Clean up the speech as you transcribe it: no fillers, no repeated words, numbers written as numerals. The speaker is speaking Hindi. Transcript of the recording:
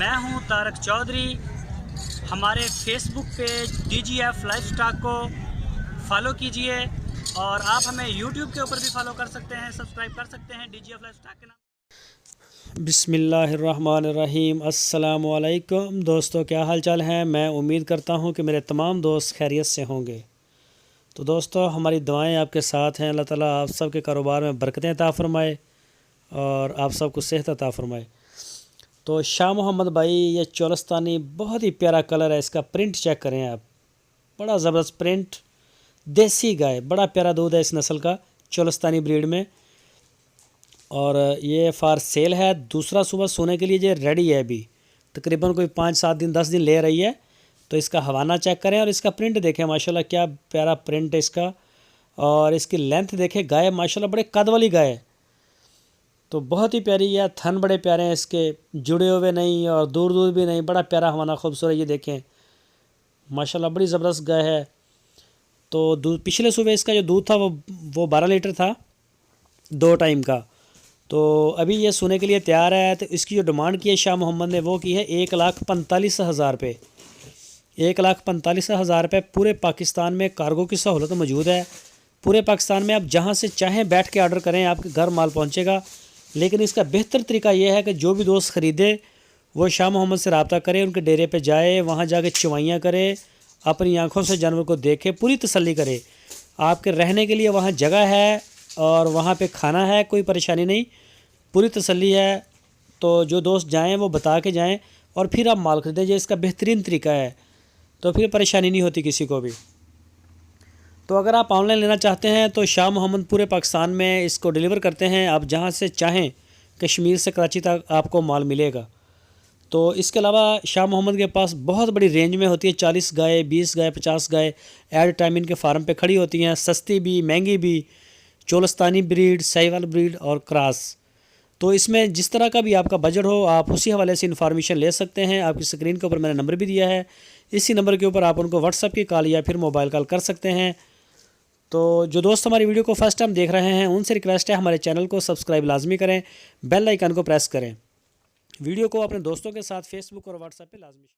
मैं हूं तारक चौधरी। हमारे फेसबुक पेज DGF लाइफस्टॉक को फॉलो कीजिए और आप हमें यूट्यूब के ऊपर भी फॉलो कर सकते हैं, सब्सक्राइब कर सकते हैं DGF लाइफस्टॉक के नाम। बिस्मिल्लाहिर्रहमानिर्रहीम। अस्सलाम वालेकुम दोस्तों, क्या हाल चाल है। मैं उम्मीद करता हूँ कि मेरे तमाम दोस्त खैरियत से होंगे। तो दोस्तों, हमारी दुआएं आपके साथ हैं। अल्लाह ताला आप सब के कारोबार में बरकतें अता फ़रमाए और आप सबको सेहत अता फ़रमाए। तो शाह मोहम्मद भाई, ये चोलस्तानी बहुत ही प्यारा कलर है। इसका प्रिंट चेक करें आप, बड़ा ज़बरदस्त प्रिंट। देसी गाय, बड़ा प्यारा दूध है इस नस्ल का, चोलस्तानी ब्रीड में। और ये फार सेल है। दूसरा सुबह सोने के लिए ये रेडी है। अभी तकरीबन कोई 5-7 दिन 10 दिन ले रही है। तो इसका हवाना चेक करें और इसका प्रिंट देखें। माशाल्लाह क्या प्यारा प्रिंट है इसका। और इसकी लेंथ देखें। गाय माशाल्लाह बड़े कद वाली गाय है, तो बहुत ही प्यारी है। थन बड़े प्यारे हैं इसके, जुड़े हुए नहीं और दूर दूर भी नहीं। बड़ा प्यारा हवाना, खूबसूरत। ये देखें माशाल्लाह बड़ी ज़बरदस्त गाय है। तो दूध पिछले सुबह इसका जो दूध था वो 12 लीटर था, 2 टाइम का। तो अभी ये सोने के लिए तैयार है। तो इसकी जो डिमांड की है शाह मोहम्मद ने, वो की है 1,45,000 रुपये। 1,45,000 रुपये। पूरे पाकिस्तान में कार्गो की सहूलत मौजूद है। पूरे पाकिस्तान में आप जहां से चाहें बैठ के ऑर्डर करें, आपके घर माल पहुंचेगा। लेकिन इसका बेहतर तरीका यह है कि जो भी दोस्त ख़रीदे वो शाह मोहम्मद से रब्ता करे, उनके डेरे पे जाए, वहाँ जाके चवाइयाँ करे, अपनी आँखों से जानवर को देखे, पूरी तसल्ली करे। आपके रहने के लिए वहाँ जगह है और वहाँ पे खाना है, कोई परेशानी नहीं, पूरी तसल्ली है। तो जो दोस्त जाएं वो बता के जाएं और फिर आप माल खरीदें। ये इसका बेहतरीन तरीका है, तो फिर परेशानी नहीं होती किसी को भी। तो अगर आप ऑनलाइन लेना चाहते हैं तो शाह मोहम्मद पूरे पाकिस्तान में इसको डिलीवर करते हैं। आप जहां से चाहें, कश्मीर से कराची तक आपको माल मिलेगा। तो इसके अलावा शाह मोहम्मद के पास बहुत बड़ी रेंज में होती है। 40 गाय, 20 गाय, 50 गाय एट टाइम इनके फार्म पे खड़ी होती हैं। सस्ती भी, महंगी भी, चोलस्तानी ब्रीड, साहिवाल ब्रीड और क्रॉस। तो इसमें जिस तरह का भी आपका बजट हो, आप उसी हवाले से इन्फॉर्मेशन ले सकते हैं। आपकी स्क्रीन के ऊपर मैंने नंबर भी दिया है। इसी नंबर के ऊपर आप उनको व्हाट्सएप की कॉल या फिर मोबाइल कॉल कर सकते हैं। तो जो दोस्त हमारी वीडियो को फर्स्ट टाइम देख रहे हैं, उनसे रिक्वेस्ट है हमारे चैनल को सब्सक्राइब लाजमी करें, बेल आइकन को प्रेस करें। वीडियो को अपने दोस्तों के साथ फेसबुक और व्हाट्सएप पे लाजमी